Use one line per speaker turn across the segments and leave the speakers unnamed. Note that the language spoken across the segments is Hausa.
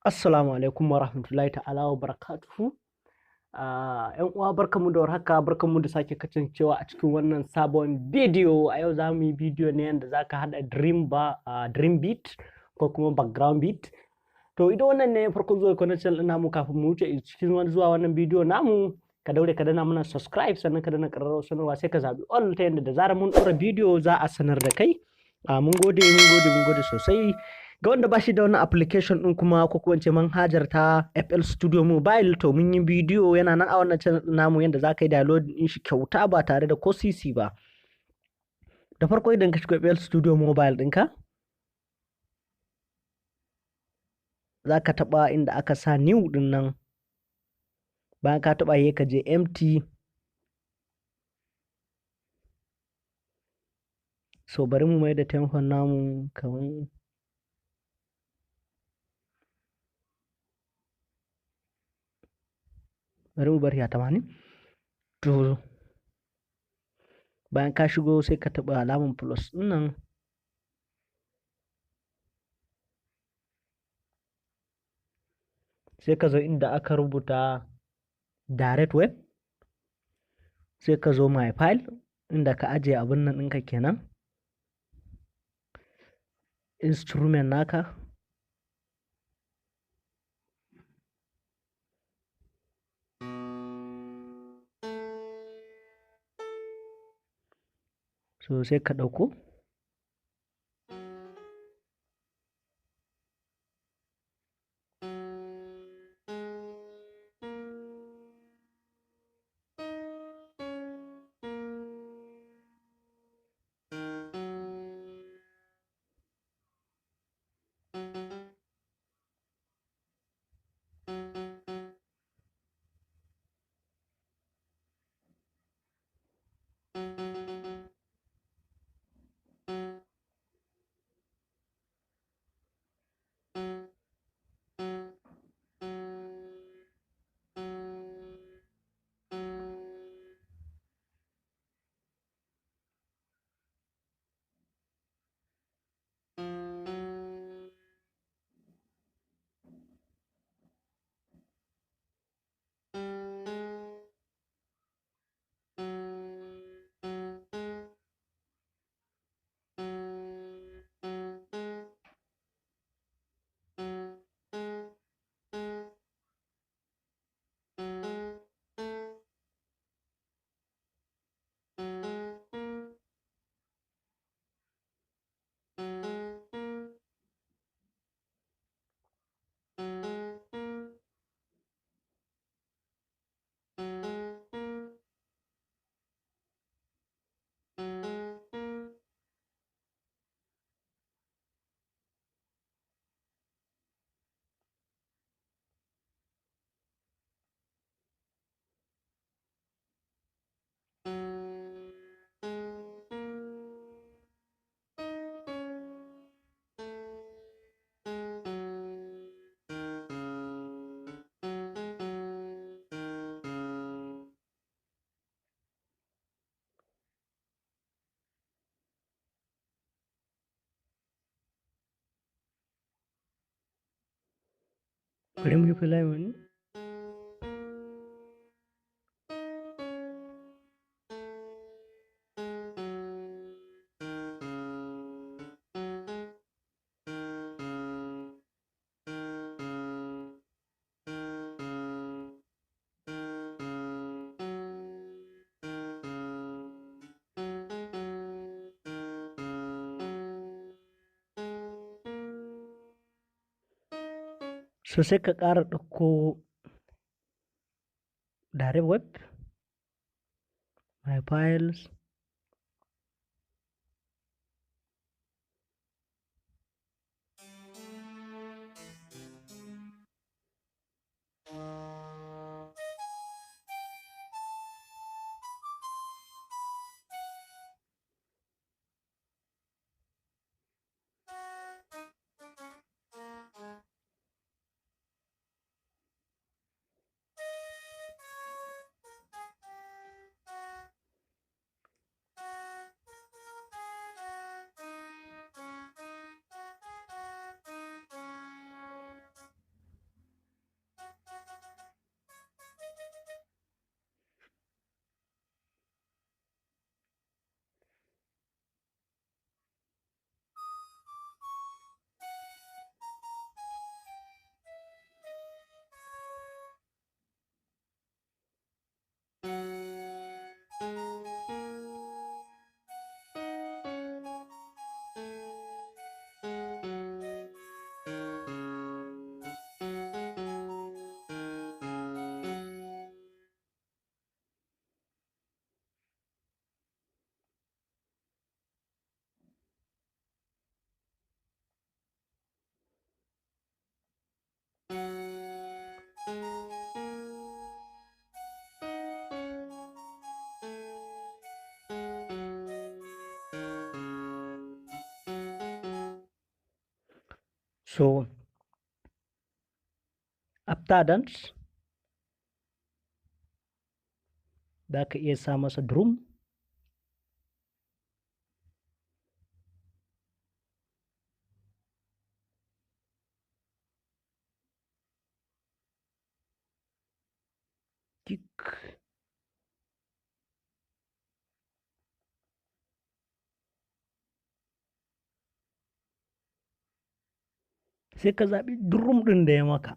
Assalamu alaikum wa rahmatullahi ta'ala wa barakatuhu. ‘Yan uwa barkanmu da warhaka, barkanmu da sake kasancewa a cikin wannan sabon bidiyo. A yau za mu yi bidiyo ne yadda za ka haɗa dream beat ko kuma background beat. To idan wannan ne farkon zuwa kwanan channel ɗin namu, kafin mu wuce cikin zuwa wannan bidiyo namu, ka daure ka dana mana subscribe, sannan ka dana ƙararrawar sanarwa, sai ka zaɓi all ta yadda da zarar mun ɗora bidiyo za a sanar da kai. Mun gode sosai. Ga wanda ba shi da wani application ɗin kuma ko kuma ce manhajar ta FL Studio Mobile, to mun yi bidiyo yana nan a wannan channel namu yadda za ka yi download ɗin shi kyauta ba tare da ko sisi ba. Da farko idan ka shiga FL Studio Mobile ɗinka, za ka taɓa inda aka sa new ɗin nan. Bayan ka taɓa yi ka je empty. So bari mu mai da template namu kamar bari mu bari a 80. To bayan ka shigo sai ka taɓa alamun plus ɗin nan. Sai ka zo inda aka rubuta direct web, sai ka zo my file inda ka ajiye abin nan ɗinka kenan, instrument naka, so sai ka ɗauko bari mu yi play wani. So sai ka ƙara ɗauko direct web, my files, So after that za ka iya sa masa drum. Kick. Sai ka zaɓi drum ɗin da ya maka.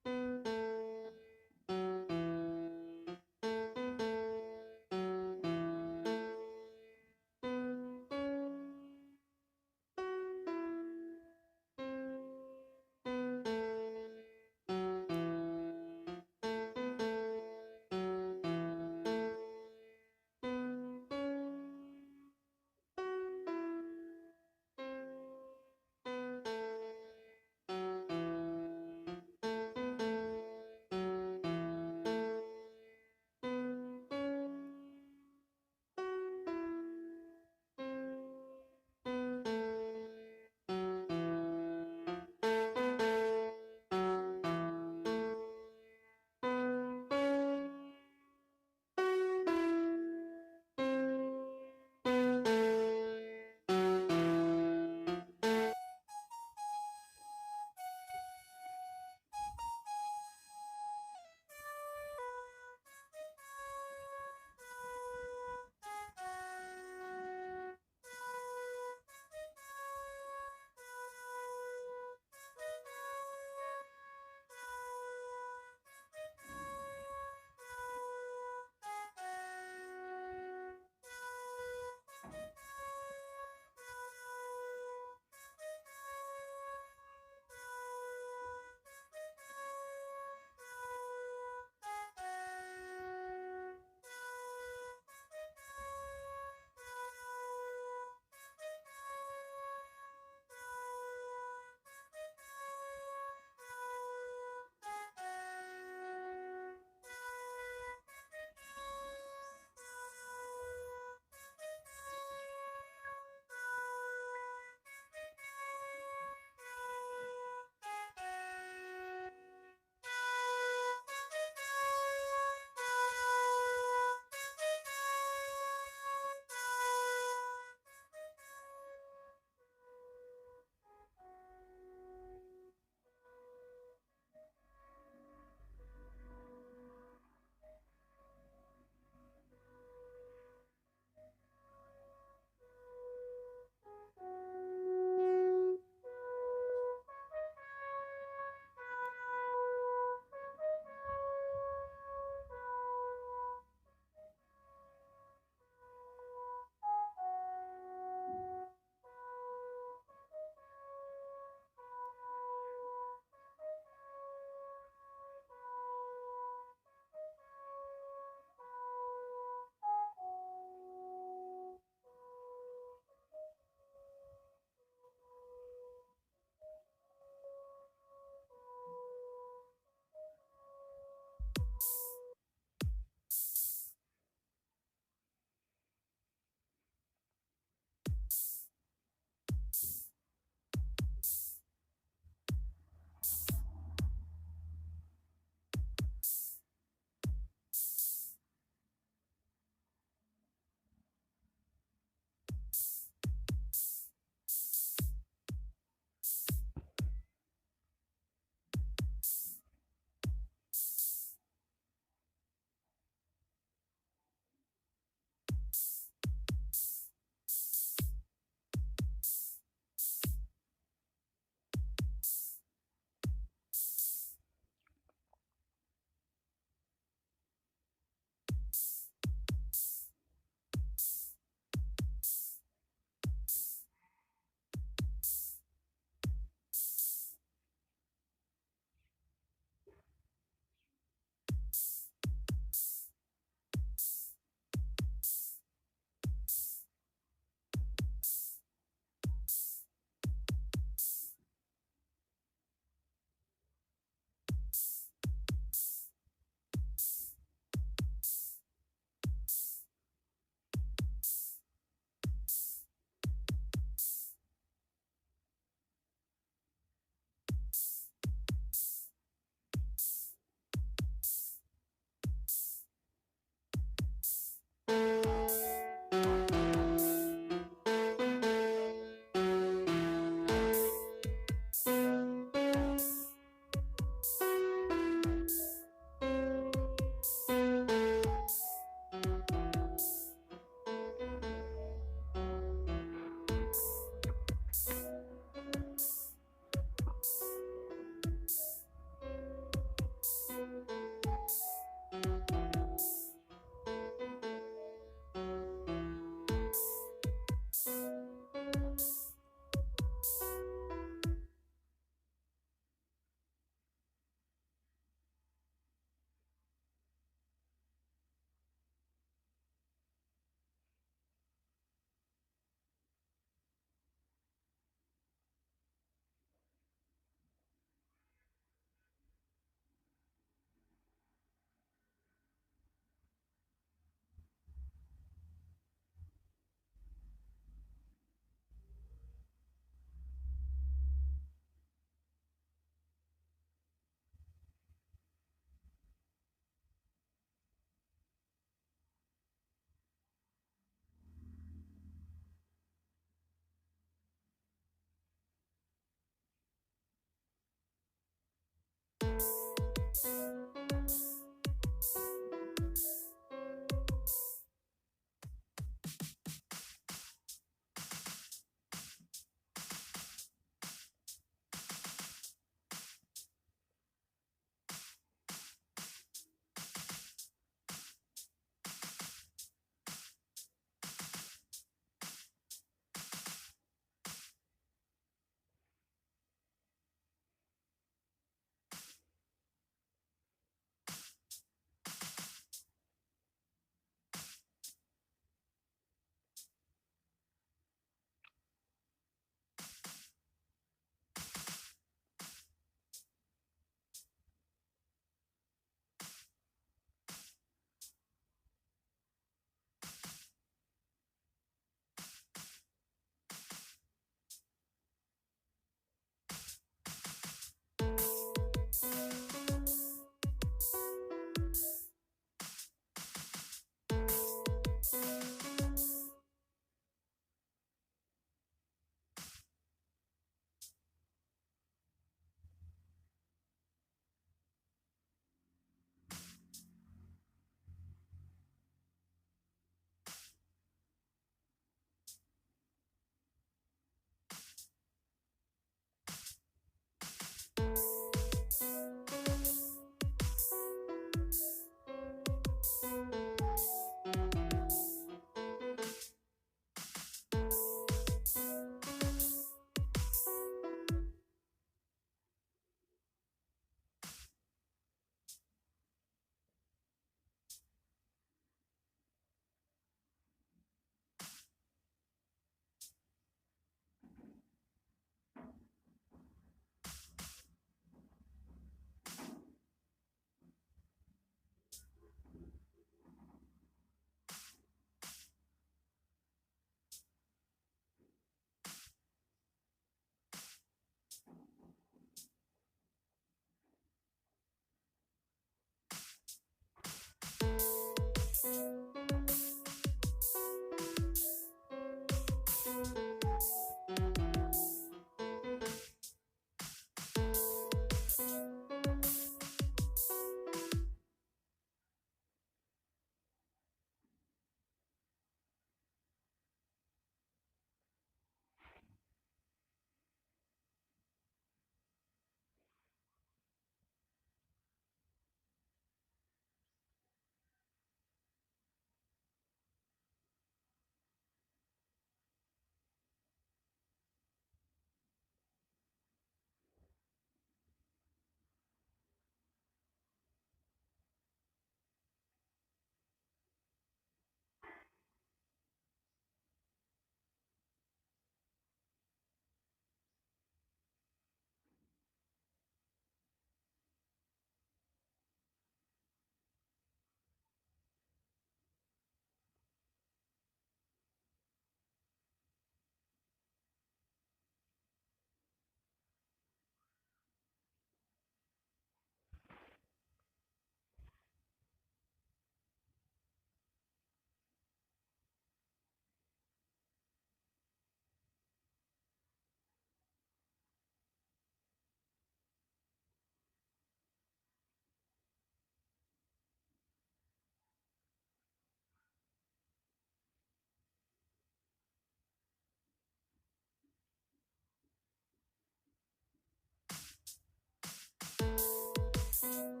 you.